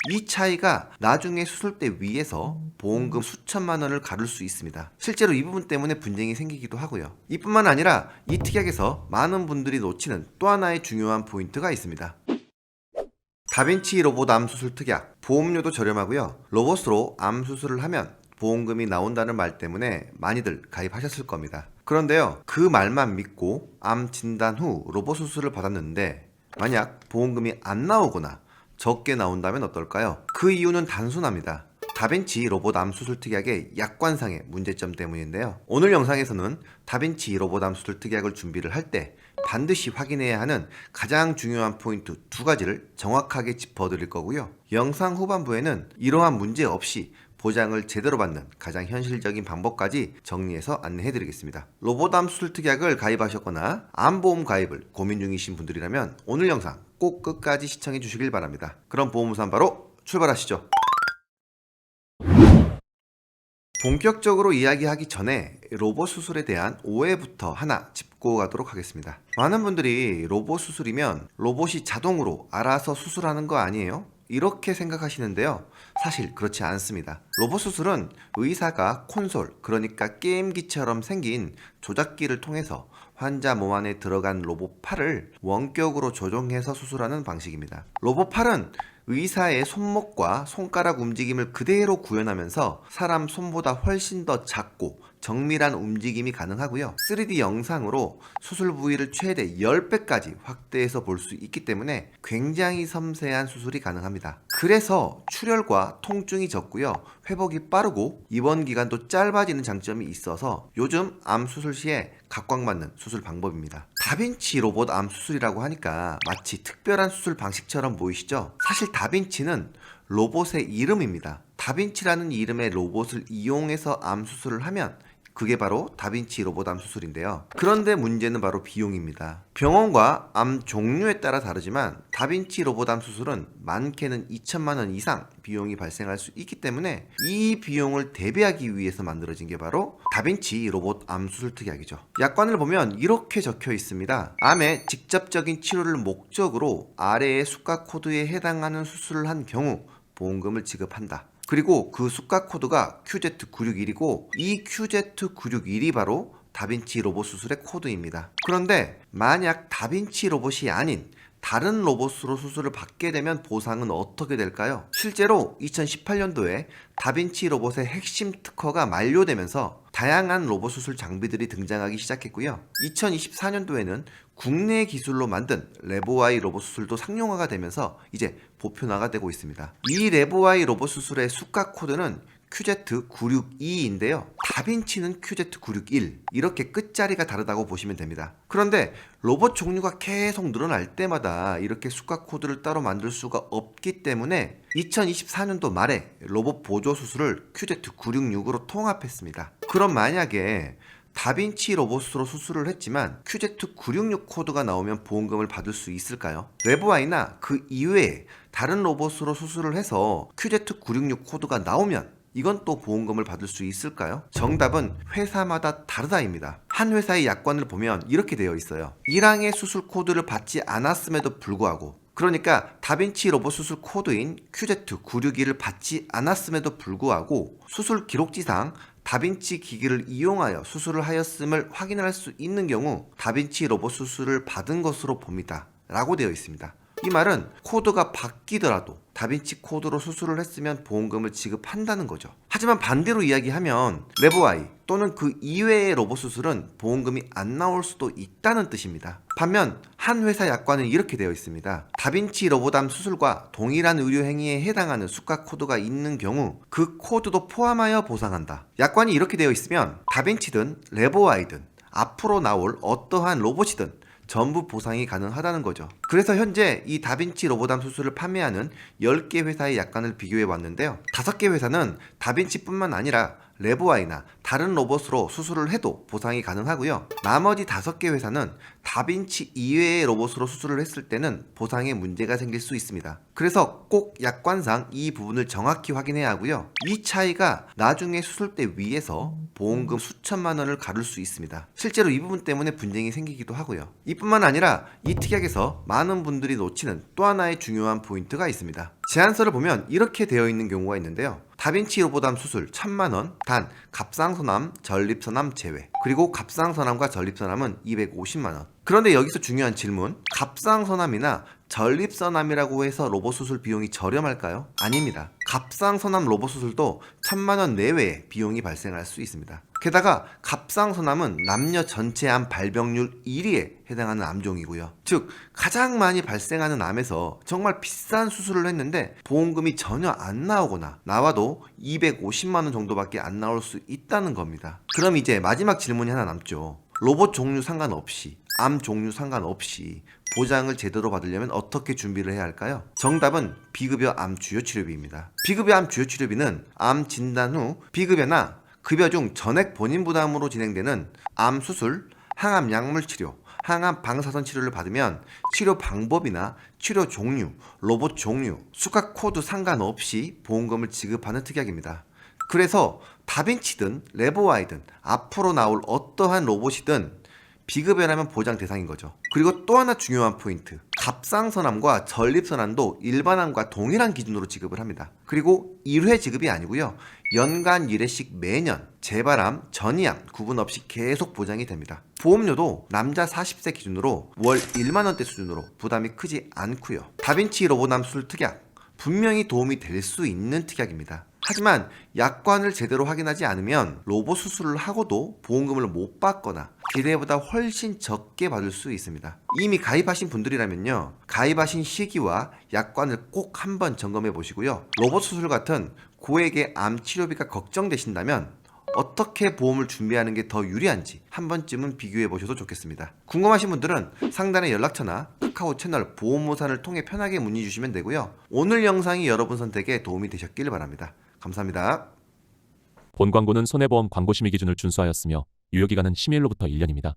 이 차이가 나중에 수술대 위에서 보험금 수천만 원을 가를 수 있습니다. 실제로 이 부분 때문에 분쟁이 생기기도 하고요. 이뿐만 아니라 이 특약에서 많은 분들이 놓치는 또 하나의 중요한 포인트가 있습니다. 다빈치 로봇 암 수술 특약, 보험료도 저렴하고요. 로봇으로 암 수술을 하면 보험금이 나온다는 말 때문에 많이들 가입하셨을 겁니다. 그런데요, 그 말만 믿고 암 진단 후 로봇 수술을 받았는데 만약 보험금이 안 나오거나 적게 나온다면 어떨까요? 그 이유는 단순합니다. 다빈치 로봇 암 수술 특약의 약관상의 문제점 때문인데요. 오늘 영상에서는 다빈치 로봇 암 수술 특약을 준비를 할 때 반드시 확인해야 하는 가장 중요한 포인트 두 가지를 정확하게 짚어드릴 거고요. 영상 후반부에는 이러한 문제 없이 보장을 제대로 받는 가장 현실적인 방법까지 정리해서 안내해드리겠습니다. 로봇암 수술 특약을 가입하셨거나 암보험 가입을 고민 중이신 분들이라면 오늘 영상 꼭 끝까지 시청해 주시길 바랍니다. 그럼 보험우산 바로 출발하시죠. 본격적으로 이야기하기 전에 로봇 수술에 대한 오해부터 하나 짚고 가도록 하겠습니다. 많은 분들이 로봇 수술이면 로봇이 자동으로 알아서 수술하는 거 아니에요? 이렇게 생각하시는데요. 사실 그렇지 않습니다. 로봇 수술은 의사가 콘솔, 그러니까 게임기처럼 생긴 조작기를 통해서 환자 몸 안에 들어간 로봇 팔을 원격으로 조종해서 수술하는 방식입니다. 로봇 팔은 의사의 손목과 손가락 움직임을 그대로 구현하면서 사람 손보다 훨씬 더 작고 정밀한 움직임이 가능하고요. 3D 영상으로 수술 부위를 최대 10배까지 확대해서 볼 수 있기 때문에 굉장히 섬세한 수술이 가능합니다. 그래서 출혈과 통증이 적고요. 회복이 빠르고 입원 기간도 짧아지는 장점이 있어서 요즘 암 수술 시에 각광받는 수술 방법입니다. 다빈치 로봇 암 수술이라고 하니까 마치 특별한 수술 방식처럼 보이시죠? 사실 다빈치는 로봇의 이름입니다. 다빈치라는 이름의 로봇을 이용해서 암 수술을 하면 그게 바로 다빈치 로봇 암 수술인데요. 그런데 문제는 바로 비용입니다. 병원과 암 종류에 따라 다르지만 다빈치 로봇 암 수술은 많게는 2천만 원 이상 비용이 발생할 수 있기 때문에 이 비용을 대비하기 위해서 만들어진 게 바로 다빈치 로봇 암 수술 특약이죠. 약관을 보면 이렇게 적혀 있습니다. 암의 직접적인 치료를 목적으로 아래의 수가 코드에 해당하는 수술을 한 경우 보험금을 지급한다. 그리고 그 수가 코드가 QZ961이고 이 QZ961이 바로 다빈치 로봇 수술의 코드입니다. 그런데 만약 다빈치 로봇이 아닌 다른 로봇으로 수술을 받게 되면 보상은 어떻게 될까요? 실제로 2018년도에 다빈치 로봇의 핵심 특허가 만료되면서 다양한 로봇 수술 장비들이 등장하기 시작했고요. 2024년도에는 국내 기술로 만든 레보아이 로봇 수술도 상용화가 되면서 이제 보편화가 되고 있습니다. 이 레보아이 로봇 수술의 수가 코드는 QZ962인데요. 다빈치는 QZ961 이렇게 끝자리가 다르다고 보시면 됩니다. 그런데 로봇 종류가 계속 늘어날 때마다 이렇게 수가 코드를 따로 만들 수가 없기 때문에 2024년도 말에 로봇 보조 수술을 QZ966으로 통합했습니다. 그럼 만약에 다빈치 로봇으로 수술을 했지만 QZ966 코드가 나오면 보험금을 받을 수 있을까요? 레보아이나 그 이외에 다른 로봇으로 수술을 해서 QZ966 코드가 나오면 이건 또 보험금을 받을 수 있을까요? 정답은 회사마다 다르다입니다. 한 회사의 약관을 보면 이렇게 되어 있어요. 1항의 수술 코드를 받지 않았음에도 불구하고, 그러니까 다빈치 로봇 수술 코드인 QZ961을 받지 않았음에도 불구하고 수술 기록지상 다빈치 기기를 이용하여 수술을 하였음을 확인할 수 있는 경우 다빈치 로봇 수술을 받은 것으로 봅니다. 라고 되어 있습니다. 이 말은 코드가 바뀌더라도 다빈치 코드로 수술을 했으면 보험금을 지급한다는 거죠. 하지만 반대로 이야기하면 레보아이 또는 그 이외의 로봇 수술은 보험금이 안 나올 수도 있다는 뜻입니다. 반면 한 회사 약관은 이렇게 되어 있습니다. 다빈치 로봇암 수술과 동일한 의료 행위에 해당하는 수가 코드가 있는 경우 그 코드도 포함하여 보상한다. 약관이 이렇게 되어 있으면 다빈치든 레보아이든 앞으로 나올 어떠한 로봇이든 전부 보상이 가능하다는 거죠. 그래서 현재 이 다빈치 로봇암 수술을 판매하는 10개 회사의 약관을 비교해 왔는데요. 5개 회사는 다빈치뿐만 아니라 레보아이나 다른 로봇으로 수술을 해도 보상이 가능하고요. 나머지 5개 회사는 다빈치 이외의 로봇으로 수술을 했을 때는 보상에 문제가 생길 수 있습니다. 그래서 꼭 약관상 이 부분을 정확히 확인해야 하고요. 이 차이가 나중에 수술대 위에서 보험금 수천만 원을 가를 수 있습니다. 실제로 이 부분 때문에 분쟁이 생기기도 하고요. 이뿐만 아니라 이 특약에서 많은 분들이 놓치는 또 하나의 중요한 포인트가 있습니다. 제안서를 보면 이렇게 되어 있는 경우가 있는데요. 다빈치 로보담 수술 1,000만 원, 단 갑상선암, 전립선암 제외. 그리고 갑상선암과 전립선암은 250만 원. 그런데 여기서 중요한 질문, 갑상선암이나 전립선암이라고 해서 로봇 수술 비용이 저렴할까요? 아닙니다. 갑상선암 로봇 수술도 1,000만 원 내외의 비용이 발생할 수 있습니다. 게다가 갑상선암은 남녀 전체 암 발병률 1위에 해당하는 암종이고요. 즉 가장 많이 발생하는 암에서 정말 비싼 수술을 했는데 보험금이 전혀 안 나오거나 나와도 250만 원 정도밖에 안 나올 수 있다는 겁니다. 그럼 이제 마지막 질문이 하나 남죠. 로봇 종류 상관없이, 암 종류 상관없이 보장을 제대로 받으려면 어떻게 준비를 해야 할까요? 정답은 비급여 암 주요 치료비입니다. 비급여 암 주요 치료비는 암 진단 후 비급여나 급여 중 전액 본인 부담으로 진행되는 암 수술, 항암 약물 치료, 항암 방사선 치료를 받으면 치료 방법이나 치료 종류, 로봇 종류, 수가 코드 상관없이 보험금을 지급하는 특약입니다. 그래서 다빈치든 레보아이든 앞으로 나올 어떠한 로봇이든 비급여라면 보장 대상인 거죠. 그리고 또 하나 중요한 포인트, 갑상선암과 전립선암도 일반암과 동일한 기준으로 지급을 합니다. 그리고 1회 지급이 아니고요, 연간 1회씩 매년 재발암, 전이암 구분 없이 계속 보장이 됩니다. 보험료도 남자 40세 기준으로 월 1만 원대 수준으로 부담이 크지 않고요. 다빈치 로보담 수술 특약, 분명히 도움이 될 수 있는 특약입니다. 하지만 약관을 제대로 확인하지 않으면 로봇 수술을 하고도 보험금을 못 받거나 기대보다 훨씬 적게 받을 수 있습니다. 이미 가입하신 분들이라면요, 가입하신 시기와 약관을 꼭 한번 점검해 보시고요. 로봇 수술 같은 고액의 암 치료비가 걱정되신다면 어떻게 보험을 준비하는 게 더 유리한지 한 번쯤은 비교해 보셔도 좋겠습니다. 궁금하신 분들은 상단의 연락처나 카카오 채널 보험모산을 통해 편하게 문의 주시면 되고요. 오늘 영상이 여러분 선택에 도움이 되셨길 바랍니다. 감사합니다. 본 광고는 손해보험 광고 심의 기준을 준수하였으며 유효기간은 심의일로부터 1년입니다.